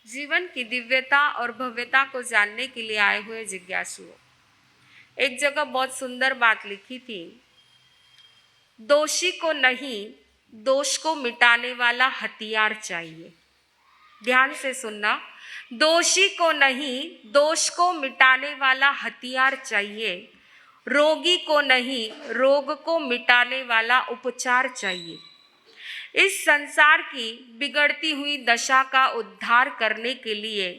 जीवन की दिव्यता और भव्यता को जानने के लिए आए हुए जिज्ञासुओं, एक जगह बहुत सुंदर बात लिखी थी। दोषी को नहीं, दोष को मिटाने वाला हथियार चाहिए। ध्यान से सुनना, दोषी को नहीं, दोष को मिटाने वाला हथियार चाहिए। रोगी को नहीं, रोग को मिटाने वाला उपचार चाहिए। इस संसार की बिगड़ती हुई दशा का उद्धार करने के लिए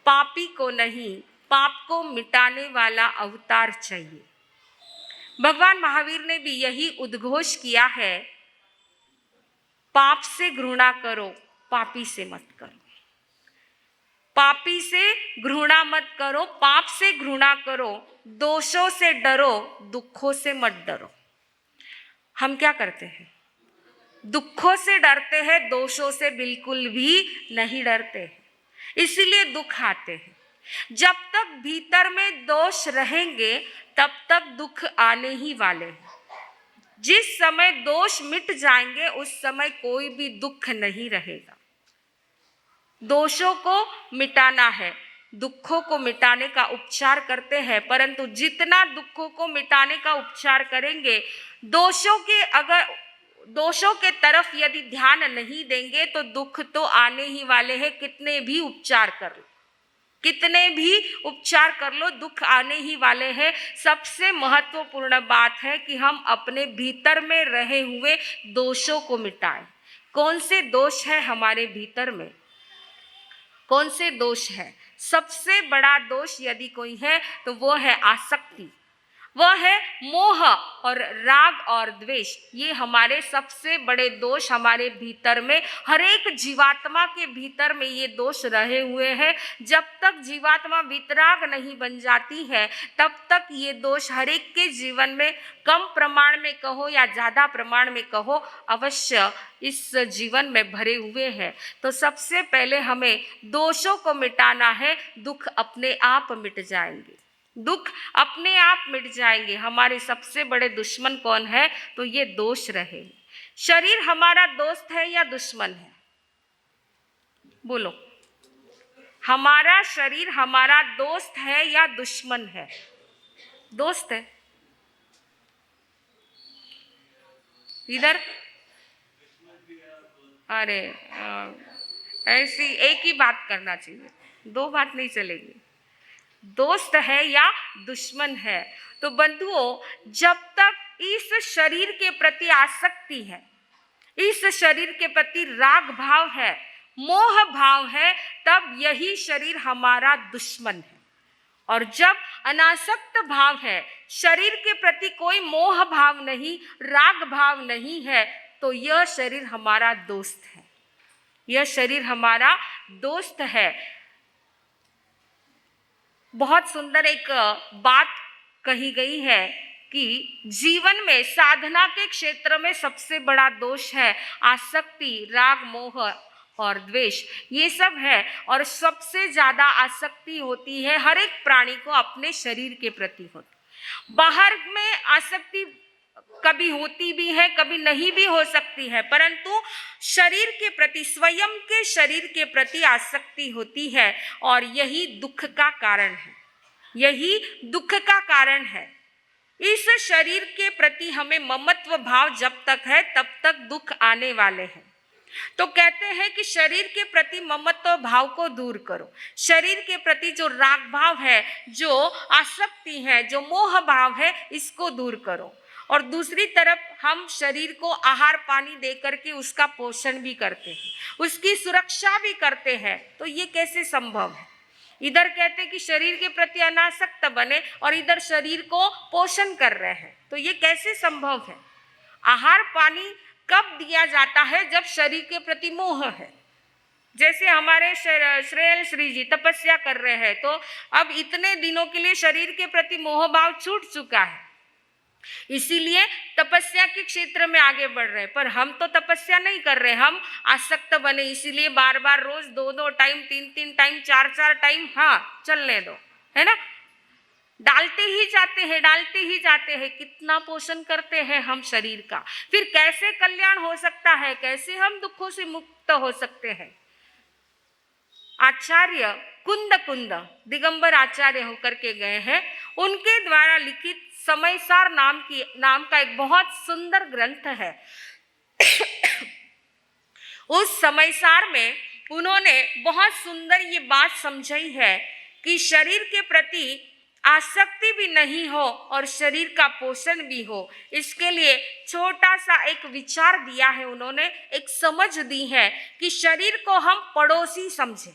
पापी को नहीं, पाप को मिटाने वाला अवतार चाहिए। भगवान महावीर ने भी यही उद्घोष किया है, पाप से घृणा करो, पापी से मत करो। पापी से घृणा मत करो, पाप से घृणा करो, दोषों से डरो, दुखों से मत डरो। हम क्या करते हैं? दुखों से डरते हैं, दोषों से बिल्कुल भी नहीं डरते हैं, इसीलिए दुख आते हैं। जब तक भीतर में दोष रहेंगे तब तक दुख आने ही वाले हैं। जिस समय दोष मिट जाएंगे उस समय कोई भी दुख नहीं रहेगा। दोषों को मिटाना है, दुखों को मिटाने का उपचार करते हैं, परंतु जितना दुखों को मिटाने का उपचार करेंगे, दोषों के तरफ यदि ध्यान नहीं देंगे तो दुख तो आने ही वाले हैं। कितने भी उपचार कर लो, दुख आने ही वाले हैं। सबसे महत्वपूर्ण बात है कि हम अपने भीतर में रहे हुए दोषों को मिटाएं। कौन से दोष है हमारे भीतर में? कौन से दोष है? सबसे बड़ा दोष यदि कोई है तो वो है आसक्ति, वह है मोह और राग और द्वेष। ये हमारे सबसे बड़े दोष हमारे भीतर में, हर एक जीवात्मा के भीतर में ये दोष रहे हुए हैं। जब तक जीवात्मा वितराग नहीं बन जाती है तब तक ये दोष हर एक के जीवन में, कम प्रमाण में कहो या ज़्यादा प्रमाण में कहो, अवश्य इस जीवन में भरे हुए हैं। तो सबसे पहले हमें दोषों को मिटाना है, दुख अपने आप मिट जाएंगे। दुख अपने आप मिट जाएंगे। हमारे सबसे बड़े दुश्मन कौन है? तो ये दोष रहे। शरीर हमारा दोस्त है या दुश्मन है? बोलो, हमारा शरीर हमारा दोस्त है या दुश्मन है? दोस्त है। इधर अरे ऐसी एक ही बात करना चाहिए, दो बात नहीं चलेगी। दोस्त है या दुश्मन है? तो बंधुओं, जब तक इस शरीर के प्रति आसक्ति है, इस शरीर के प्रति राग भाव है, मोह भाव है, तब यही शरीर हमारा दुश्मन है। और जब अनासक्त भाव है, शरीर के प्रति कोई मोह भाव नहीं, राग भाव नहीं है, तो यह शरीर हमारा दोस्त है। यह शरीर हमारा दोस्त है। बहुत सुंदर एक बात कही गई है कि जीवन में साधना के क्षेत्र में सबसे बड़ा दोष है आसक्ति, राग, मोह और द्वेष। ये सब है, और सबसे ज्यादा आसक्ति होती है हर एक प्राणी को अपने शरीर के प्रति होती। बाहर में आसक्ति कभी होती भी है, कभी नहीं भी हो सकती है, परंतु शरीर के प्रति, स्वयं के शरीर के प्रति आसक्ति होती है, और यही दुख का कारण है। यही दुख का कारण है। इस शरीर के प्रति हमें ममत्व भाव जब तक है तब तक दुख आने वाले हैं। तो कहते हैं कि शरीर के प्रति ममत्व भाव को दूर करो। शरीर के प्रति जो राग भाव है, जो आसक्ति है, जो मोह भाव है, इसको दूर करो। और दूसरी तरफ हम शरीर को आहार पानी दे करके उसका पोषण भी करते हैं, उसकी सुरक्षा भी करते हैं। तो ये कैसे संभव है? इधर कहते हैं कि शरीर के प्रति अनासक्त बने और इधर शरीर को पोषण कर रहे हैं, तो ये कैसे संभव है? आहार पानी कब दिया जाता है? जब शरीर के प्रति मोह है। जैसे हमारे श्रेयल श्री जी तपस्या कर रहे हैं, तो अब इतने दिनों के लिए शरीर के प्रति मोह भाव छूट चुका है, इसीलिए तपस्या के क्षेत्र में आगे बढ़ रहे हैं। पर हम तो तपस्या नहीं कर रहे, हम आसक्त बने, इसीलिए बार बार रोज 2-2 टाइम, 3-3 टाइम, 4-4 टाइम, हाँ चलने दो, है ना, डालते ही जाते हैं। कितना पोषण करते हैं हम शरीर का? फिर कैसे कल्याण हो सकता है? कैसे हम दुखों से मुक्त हो सकते हैं? आचार्य कुंद दिगंबर आचार्य होकर के गए हैं। उनके द्वारा लिखित समयसार नाम का एक बहुत सुंदर ग्रंथ है। उस समयसार में उन्होंने बहुत सुंदर ये बात समझाई है कि शरीर के प्रति आसक्ति भी नहीं हो और शरीर का पोषण भी हो। इसके लिए छोटा सा एक विचार दिया है उन्होंने, एक समझ दी है कि शरीर को हम पड़ोसी समझे।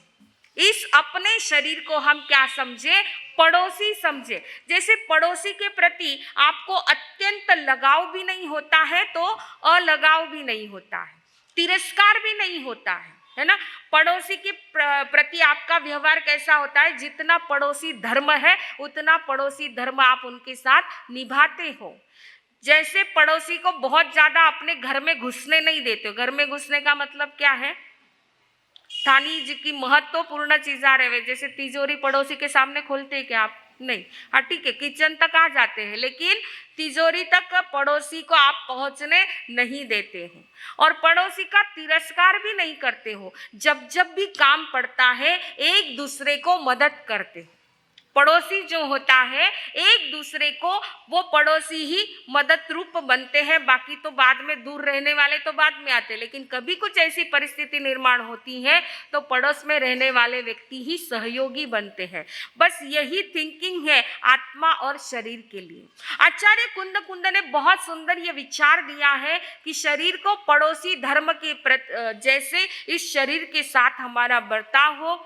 इस अपने शरीर को हम क्या समझे? पड़ोसी समझे। जैसे पड़ोसी के प्रति आपको अत्यंत लगाव भी नहीं होता है तो अलगाव भी नहीं होता है, तिरस्कार भी नहीं होता है ना। पड़ोसी के प्रति आपका व्यवहार कैसा होता है? जितना पड़ोसी धर्म है उतना पड़ोसी धर्म आप उनके साथ निभाते हो। जैसे पड़ोसी को बहुत ज्यादा अपने घर में घुसने नहीं देते हो। घर में घुसने का मतलब क्या है? थानी जी की महत्वपूर्ण चीजा रहे, जैसे तिजोरी पड़ोसी के सामने खोलते हैं क्या आप? नहीं। हाँ ठीक है, किचन तक आ जाते हैं लेकिन तिजोरी तक पड़ोसी को आप पहुंचने नहीं देते हो और पड़ोसी का तिरस्कार भी नहीं करते हो। जब जब भी काम पड़ता है एक दूसरे को मदद करते हो। पड़ोसी जो होता है एक दूसरे को वो पड़ोसी ही मदद रूप बनते हैं, बाकी तो बाद में दूर रहने वाले तो बाद में आते हैं। लेकिन कभी कुछ ऐसी परिस्थिति निर्माण होती है तो पड़ोस में रहने वाले व्यक्ति ही सहयोगी बनते हैं। बस यही थिंकिंग है आत्मा और शरीर के लिए। आचार्य कुंद ने बहुत सुंदर ये विचार दिया है कि शरीर को पड़ोसी धर्म के जैसे इस शरीर के साथ हमारा बर्ताव हो,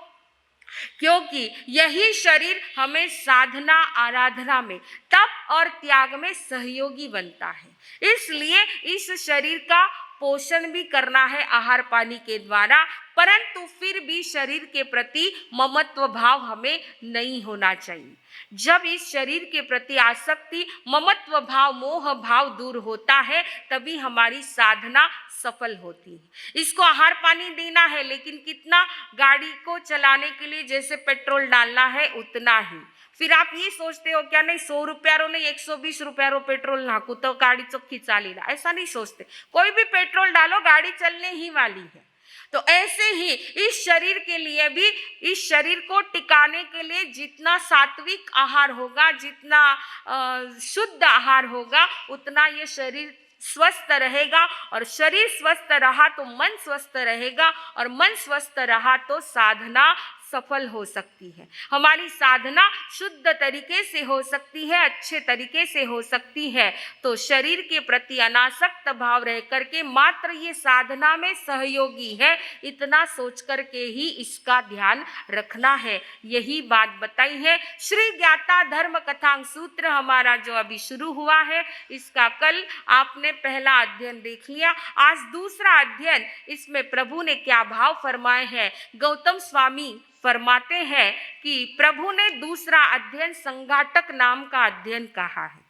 क्योंकि यही शरीर हमें साधना आराधना में, तप और त्याग में सहयोगी बनता है। इसलिए इस शरीर का पोषण भी करना है आहार पानी के द्वारा, परंतु फिर भी शरीर के प्रति ममत्व भाव हमें नहीं होना चाहिए। जब इस शरीर के प्रति आसक्ति, ममत्व भाव, मोह भाव दूर होता है तभी हमारी साधना सफल होती है। इसको आहार पानी देना है लेकिन कितना? गाड़ी को चलाने के लिए जैसे पेट्रोल डालना है उतना ही। फिर आप ये सोचते हो क्या? नहीं 100 रुपया रो नहीं 120 रुपया रो पेट्रोल नाकू तो गाड़ी चौखी चाली ला, ऐसा नहीं सोचते। कोई भी पेट्रोल डालो गाड़ी चलने ही वाली है। तो ऐसे ही इस शरीर के लिए भी, इस शरीर को टिकाने के लिए जितना सात्विक आहार होगा, जितना शुद्ध आहार होगा, उतना ये शरीर स्वस्थ रहेगा और शरीर स्वस्थ रहा तो मन स्वस्थ रहेगा और मन स्वस्थ रहा तो साधना सफल हो सकती है। हमारी साधना शुद्ध तरीके से हो सकती है, अच्छे तरीके से हो सकती है। तो शरीर के प्रति अनासक्त भाव रह करके मात्र ये साधना में सहयोगी है, इतना सोच करके ही इसका ध्यान रखना है। यही बात बताई है। श्री ज्ञाता धर्म कथांग सूत्र हमारा जो अभी शुरू हुआ है, इसका कल आपने पहला अध्ययन देख लिया। आज दूसरा अध्ययन, इसमें प्रभु ने क्या भाव फरमाए हैं। गौतम स्वामी फरमाते हैं कि प्रभु ने दूसरा अध्ययन संघाटक नाम का अध्ययन कहा है।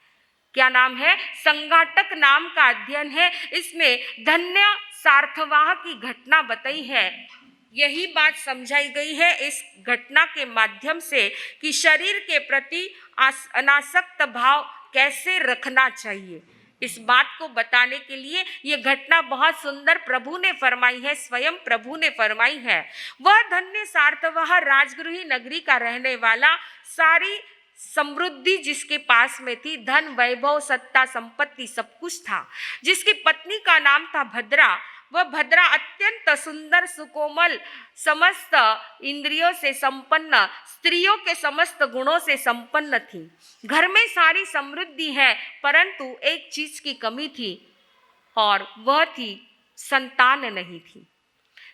क्या नाम है? संघाटक नाम का अध्ययन है। इसमें धन्य सार्थवाह की घटना बताई है। यही बात समझाई गई है इस घटना के माध्यम से कि शरीर के प्रति अनासक्त भाव कैसे रखना चाहिए। इस बात को बताने के लिए ये घटना बहुत सुंदर प्रभु ने फरमाई है, स्वयं प्रभु ने फरमाई है। वह धन्य सार्थवाह राजगृही नगरी का रहने वाला, सारी समृद्धि जिसके पास में थी, धन वैभव सत्ता संपत्ति सब कुछ था, जिसकी पत्नी का नाम था भद्रा। वह भद्रा अत्यंत सुंदर, सुकोमल, समस्त इंद्रियों से संपन्न, स्त्रियों के समस्त गुणों से संपन्न थी। घर में सारी समृद्धि है, परंतु एक चीज की कमी थी और वह थी संतान नहीं थी।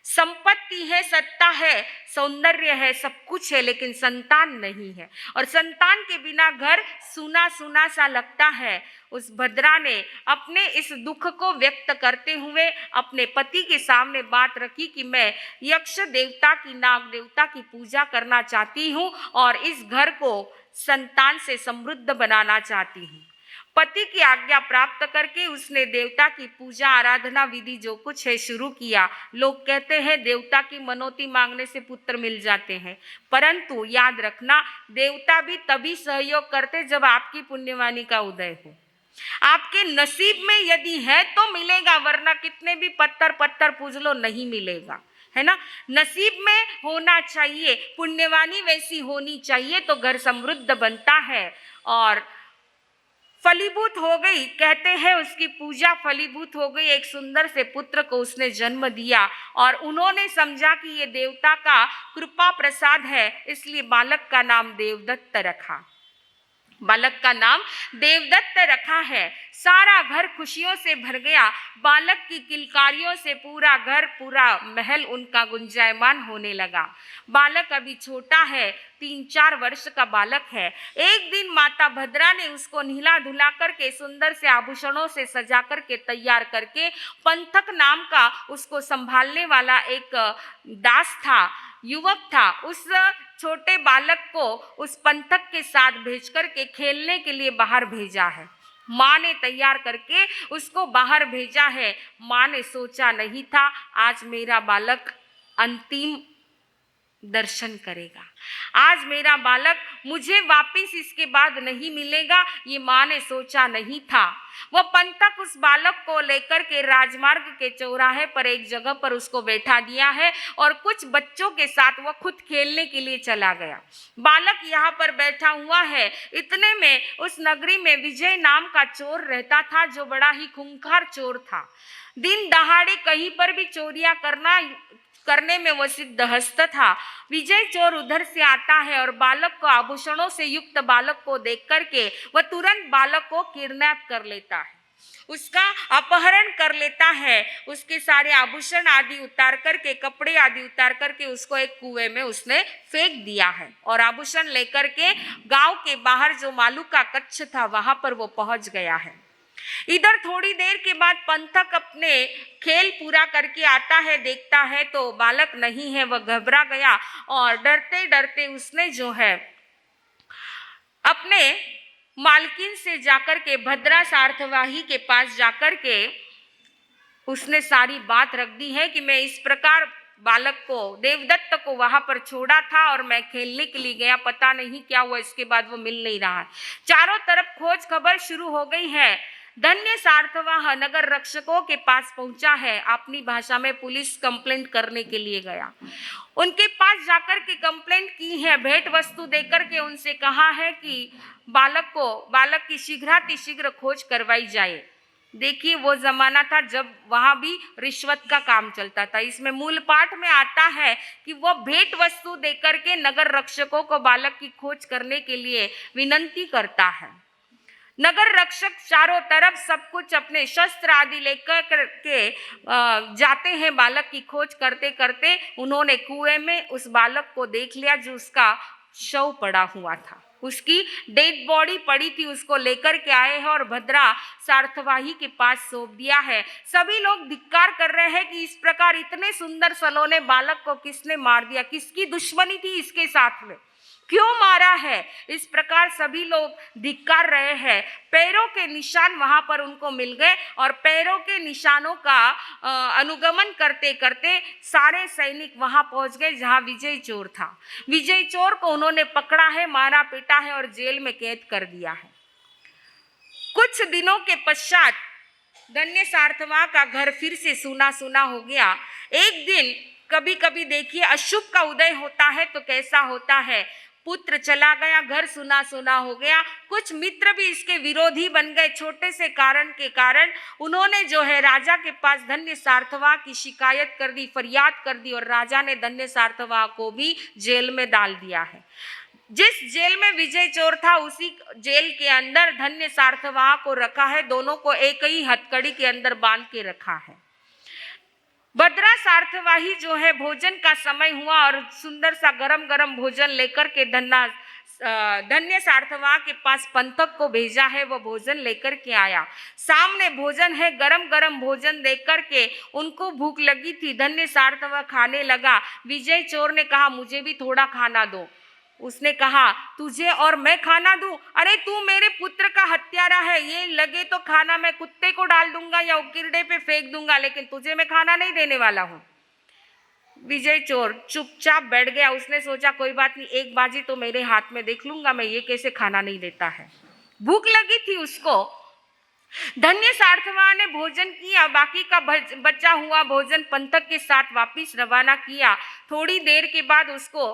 संपत्ति है, सत्ता है, सौंदर्य है, सब कुछ है, लेकिन संतान नहीं है और संतान के बिना घर सूना सूना सा लगता है। उस भद्रा ने अपने इस दुख को व्यक्त करते हुए अपने पति के सामने बात रखी कि मैं यक्ष देवता की, नाग देवता की पूजा करना चाहती हूँ और इस घर को संतान से समृद्ध बनाना चाहती हूँ। पति की आज्ञा प्राप्त करके उसने देवता की पूजा आराधना विधि जो कुछ है शुरू किया। लोग कहते हैं देवता की मनोती मांगने से पुत्र मिल जाते हैं, परंतु याद रखना देवता भी तभी सहयोग करते जब आपकी पुण्यवाणी का उदय हो। आपके नसीब में यदि है तो मिलेगा, वरना कितने भी पत्थर पत्थर पूज लो नहीं मिलेगा। है ना। नसीब में होना चाहिए, पुण्यवानी वैसी होनी चाहिए तो घर समृद्ध बनता है और फलीभूत हो गई। कहते हैं उसकी पूजा फलीभूत हो गई, एक सुंदर से पुत्र को उसने जन्म दिया और उन्होंने समझा कि ये देवता का कृपा प्रसाद है, इसलिए बालक का नाम देवदत्त रखा। बालक का नाम देवदत्त रखा है। सारा घर खुशियों से भर गया। बालक की किलकारियों से पूरा घर, पूरा महल उनका गुंजायमान होने लगा। बालक अभी छोटा है, 3-4 वर्ष का बालक है। एक दिन माता भद्रा ने उसको नहला धुला करके सुंदर से आभूषणों से सजा करके तैयार करके पंथक नाम का उसको संभालने वाला एक दास था, युवक था, उस छोटे बालक को उस पंथक के साथ भेज करके खेलने के लिए बाहर भेजा है। माँ ने तैयार करके उसको बाहर भेजा है। माँ ने सोचा नहीं था आज मेरा बालक अंतिम दर्शन करेगा, आज मेरा बालक मुझे वापिस इसके बाद नहीं मिलेगा, ये माँ ने सोचा नहीं था। वह पंथक उस बालक को लेकर के राजमार्ग के चौराहे पर एक जगह पर उसको बैठा दिया है और कुछ बच्चों के साथ वह खुद खेलने के लिए चला गया। बालक यहाँ पर बैठा हुआ है। इतने में उस नगरी में विजय नाम का चोर रहता था, जो बड़ा ही खूंखार चोर था। दिन दहाड़े कहीं पर भी चोरियां करने में वह सिद्धहस्त था। विजय चोर उधर से आता है और बालक को, आभूषणों से युक्त बालक को देख करके वह तुरंत बालक को किडनैप कर लेता है, उसका अपहरण कर लेता है। उसके सारे आभूषण आदि उतार करके, कपड़े आदि उतार करके उसको एक कुएं में उसने फेंक दिया है और आभूषण लेकर के गांव के बाहर जो मालू का कच्छ था वहां पर वो पहुंच गया है। इधर थोड़ी देर के बाद पंथक अपने खेल पूरा करके आता है, देखता है तो बालक नहीं है। वह घबरा गया और डरते डरते उसने जो है अपने मालकिन से जाकर के, भद्रा सार्थवाही के पास जाकर के उसने सारी बात रख दी है कि मैं इस प्रकार बालक को, देवदत्त को वहां पर छोड़ा था और मैं खेलने के लिए गया, पता नहीं क्या हुआ, इसके बाद वो मिल नहीं रहा है। चारों तरफ खोज खबर शुरू हो गई है। धन्य सार्थवाह नगर रक्षकों के पास पहुंचा है, अपनी भाषा में पुलिस कंप्लेंट करने के लिए गया। उनके पास जाकर के कंप्लेंट की है, भेंट वस्तु देकर के उनसे कहा है कि बालक की शीघ्रातिशीघ्र खोज करवाई जाए। देखिए वो जमाना था जब वहां भी रिश्वत का काम चलता था। इसमें मूल पाठ में आता है कि वो भेंट वस्तु देकर के नगर रक्षकों को बालक की खोज करने के लिए विनंती करता है। नगर रक्षक चारों तरफ सब कुछ अपने शस्त्र आदि लेकर के जाते हैं। बालक की खोज करते करते उन्होंने कुएं में उस बालक को देख लिया जो उसका शव पड़ा हुआ था, उसकी डेड बॉडी पड़ी थी, उसको लेकर के आए हैं और भद्रा सार्थवाही के पास सौंप दिया है। सभी लोग धिक्कार कर रहे हैं कि इस प्रकार इतने सुंदर सलोने बालक को किसने मार दिया, किसकी दुश्मनी थी इसके साथ में, क्यों मारा है, इस प्रकार सभी लोग धिक्कार रहे हैं। पैरों के निशान वहां पर उनको मिल गए और पैरों के निशानों का अनुगमन करते करते सारे सैनिक वहां पहुंच गए जहां विजय चोर था। विजय चोर को उन्होंने पकड़ा है, मारा पीटा है और जेल में कैद कर दिया है। कुछ दिनों के पश्चात धन्य सार्थवाह का घर फिर से सूना सूना हो गया। एक दिन कभी कभी देखिए अशुभ का उदय होता है तो कैसा होता है, पुत्र चला गया, घर सुना सुना हो गया। कुछ मित्र भी इसके विरोधी बन गए। छोटे से कारण के कारण उन्होंने जो है राजा के पास धन्य सार्थवाह की शिकायत कर दी, फरियाद कर दी और राजा ने धन्य सार्थवाह को भी जेल में डाल दिया है। जिस जेल में विजय चोर था उसी जेल के अंदर धन्य सार्थवाह को रखा है। दोनों को एक ही हथकड़ी के अंदर बांध के रखा है। भद्रा सार्थवाही जो है, भोजन का समय हुआ और सुंदर सा गरम गरम भोजन लेकर के धन्य सार्थवाह के पास पंथक को भेजा है। वो भोजन लेकर के आया, सामने भोजन है, गरम गरम भोजन देख करके उनको भूख लगी थी। धन्य सार्थवाह खाने लगा। विजय चोर ने कहा मुझे भी थोड़ा खाना दो। उसने कहा तुझे और मैं खाना दूं? अरे तू मेरे पुत्र का हत्यारा है, ये लगे तो खाना मैं कुत्ते को डाल दूंगा या उकिरडे पे फेंक दूंगा, लेकिन तुझे मैं खाना नहीं देने वाला हूं। विजय चोर चुपचाप बैठ गया। उसने सोचा कोई बात नहीं, एक बाजी तो मेरे हाथ में देख लूंगा मैं, ये कैसे खाना नहीं देता है। भूख लगी थी उसको। धन्य सार्थवा ने भोजन किया, बाकी का बचा हुआ भोजन पंथक के साथ वापिस रवाना किया। थोड़ी देर के बाद उसको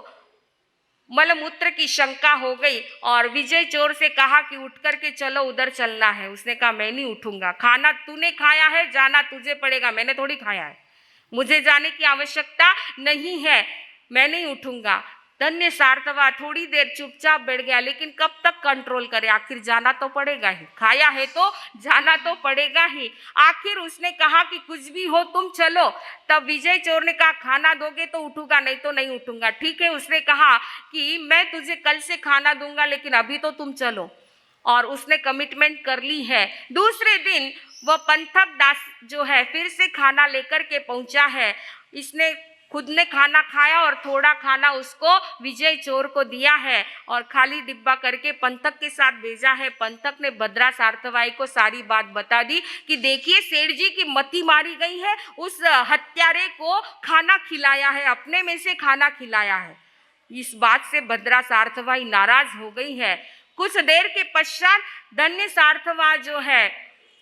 मलमूत्र की शंका हो गई और विजय चोर से कहा कि उठ करके चलो, उधर चलना है। उसने कहा मैं नहीं उठूंगा, खाना तूने खाया है, जाना तुझे पड़ेगा, मैंने थोड़ी खाया है, मुझे जाने की आवश्यकता नहीं है, मैं नहीं उठूंगा। धन्य सार्थवा थोड़ी देर चुपचाप बैठ गया, लेकिन कब तक कंट्रोल करे, आखिर जाना तो पड़ेगा ही, खाया है तो जाना तो पड़ेगा ही। आखिर उसने कहा कि कुछ भी हो तुम चलो। तब विजय चोर ने कहा खाना दोगे तो उठूंगा, नहीं तो नहीं उठूंगा। ठीक है, उसने कहा कि मैं तुझे कल से खाना दूंगा, लेकिन अभी तो तुम चलो। और उसने कमिटमेंट कर ली है। दूसरे दिन वह पंथक दास जो है फिर से खाना लेकर के पहुंचा है। इसने खुद ने खाना खाया और थोड़ा खाना उसको विजय चोर को दिया है और खाली डिब्बा करके पंथक के साथ भेजा है। पंथक ने भद्रा सार्थवाई को सारी बात बता दी कि देखिए सेठ जी की मती मारी गई है, उस हत्यारे को खाना खिलाया है, अपने में से खाना खिलाया है। इस बात से भद्रा सार्थवाई नाराज हो गई है। कुछ देर के पश्चात धन्य सार्थवा जो है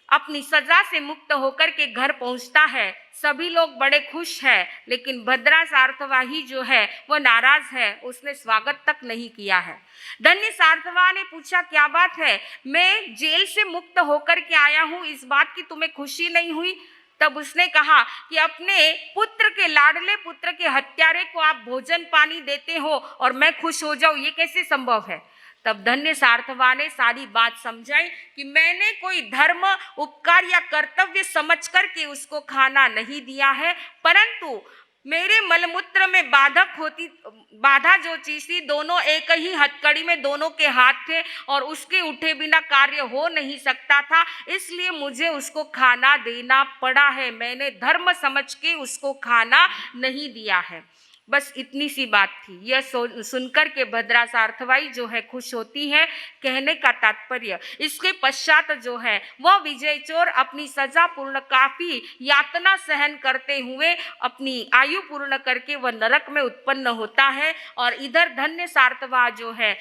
अपनी सजा से मुक्त होकर के घर पहुंचता है। सभी लोग बड़े खुश हैं, लेकिन भद्रा सार्थवा ही जो है वो नाराज है, उसने स्वागत तक नहीं किया है। धन्य सार्थवा ने पूछा क्या बात है, मैं जेल से मुक्त होकर के आया हूँ, इस बात की तुम्हें खुशी नहीं हुई? तब उसने कहा कि अपने पुत्र के लाडले पुत्र के हत्यारे को आप भोजन पानी देते हो और मैं खुश हो जाऊं, ये कैसे संभव है? तब धन्य सार्थवा ने सारी बात समझाई कि मैंने कोई धर्म उपकार या कर्तव्य समझ करके उसको खाना नहीं दिया है, परंतु मेरे मलमूत्र में बाधा जो चीज थी, दोनों एक ही हथकड़ी में दोनों के हाथ थे और उसके उठे बिना कार्य हो नहीं सकता था, इसलिए मुझे उसको खाना देना पड़ा है। मैंने धर्म समझ के उसको खाना नहीं दिया है। बस इतनी सी बात थी। यह सुनकर के भद्रा सार्थवाई जो है खुश होती है। कहने का तात्पर्य, इसके पश्चात जो है वह विजय चोर अपनी सजा पूर्ण, काफी यातना सहन करते हुए अपनी आयु पूर्ण करके वह नरक में उत्पन्न होता है। और इधर धन्य सार्थवा जो है,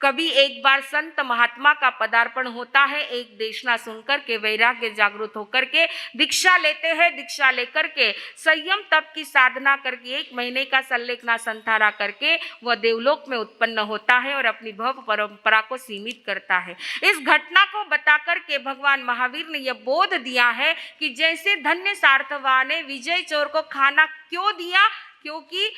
कभी एक बार संत महात्मा का पदार्पण होता है, एक देशना सुनकर के वैराग्य जागृत होकर के दीक्षा लेते हैं। दीक्षा लेकर के संयम तप की साधना करके 1 महीने का सल्लेखना संथारा करके वह देवलोक में उत्पन्न होता है और अपनी भव परंपरा को सीमित करता है। इस घटना को बताकर के भगवान महावीर ने यह बोध दिया है कि जैसे धन्य सार्थवा ने विजय चोर को खाना क्यों दिया, क्योंकि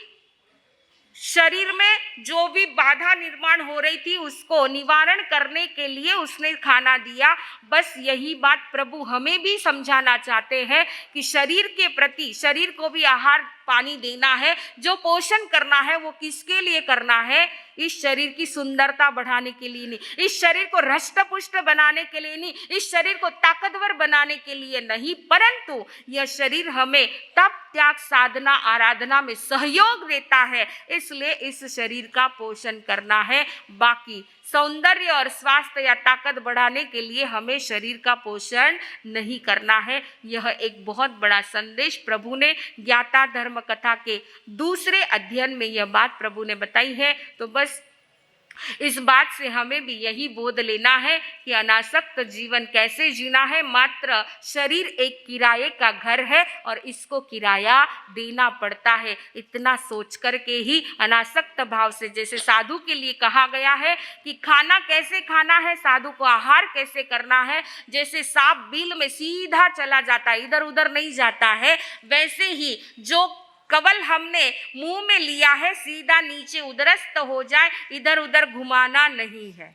शरीर में जो भी बाधा निर्माण हो रही थी उसको निवारण करने के लिए उसने खाना दिया। बस यही बात प्रभु हमें भी समझाना चाहते हैं कि शरीर के प्रति, शरीर को भी आहार पानी देना है, जो पोषण करना है वो किसके लिए करना है? इस शरीर की सुंदरता बढ़ाने के लिए नहीं, इस शरीर को हृष्ट पुष्ट बनाने के लिए नहीं, इस शरीर को ताकतवर बनाने के लिए नहीं, परंतु यह शरीर हमें तप त्याग साधना आराधना में सहयोग देता है, इसलिए इस शरीर का पोषण करना है। बाकी सौंदर्य और स्वास्थ्य या ताकत बढ़ाने के लिए हमें शरीर का पोषण नहीं करना है। यह एक बहुत बड़ा संदेश प्रभु ने ज्ञाता धर्म कथा के दूसरे अध्ययन में यह बात प्रभु ने बताई है। तो बस इस बात से हमें भी यही बोध लेना है कि अनासक्त जीवन कैसे जीना है। मात्र शरीर एक किराए का घर है और इसको किराया देना पड़ता है। इतना सोच करके ही अनासक्त भाव से, जैसे साधु के लिए कहा गया है कि खाना कैसे खाना है, साधु को आहार कैसे करना है, जैसे सांप बिल में सीधा चला जाता है, इधर उधर नहीं जाता है, वैसे ही जो कवल हमने मुंह में लिया है सीधा नीचे उदरस्त हो जाए, इधर उधर घुमाना नहीं है।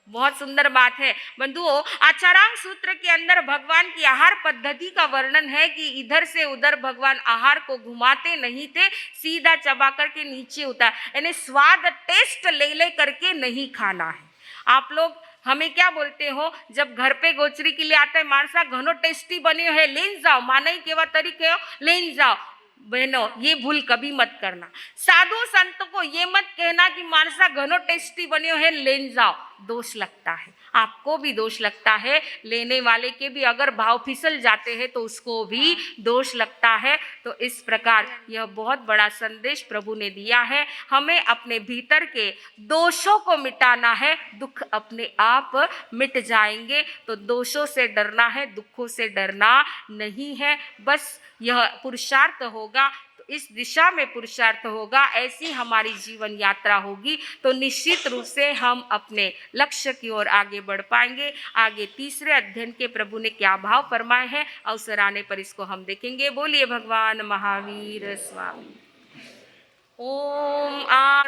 बहुत सुंदर बात है बंधुओं। आचारांग सूत्र के अंदर भगवान की आहार पद्धति का वर्णन है कि इधर से उधर भगवान आहार को घुमाते नहीं थे, सीधा चबा करके नीचे उतार, यानी स्वाद टेस्ट ले करके नहीं खाना है। आप लोग हमें क्या बोलते हो, जब घर पे गोचरी के लिए आता है मानसा घनो टेस्टी बने है लेन जाओ, माना ही केवा तरीके हो लेन जाओ। बहनों ये भूल कभी मत करना। साधु संत को ये मत कहना कि मानसा घनो टेस्टी बने है लेन जाओ, दोष लगता है, आपको भी दोष लगता है, लेने वाले के भी अगर भाव फिसल जाते हैं तो उसको भी दोष लगता है। तो इस प्रकार यह बहुत बड़ा संदेश प्रभु ने दिया है। हमें अपने भीतर के दोषों को मिटाना है, दुख अपने आप मिट जाएंगे। तो दोषों से डरना है, दुखों से डरना नहीं है। बस यह पुरुषार्थ होगा, तो इस दिशा में पुरुषार्थ होगा, ऐसी हमारी जीवन यात्रा होगी तो निश्चित रूप से हम अपने लक्ष्य की ओर आगे बढ़ पाएंगे। आगे तीसरे अध्ययन के प्रभु ने क्या भाव फरमाए हैं, अवसर आने पर इसको हम देखेंगे। बोलिए भगवान महावीर स्वामी। ओम आ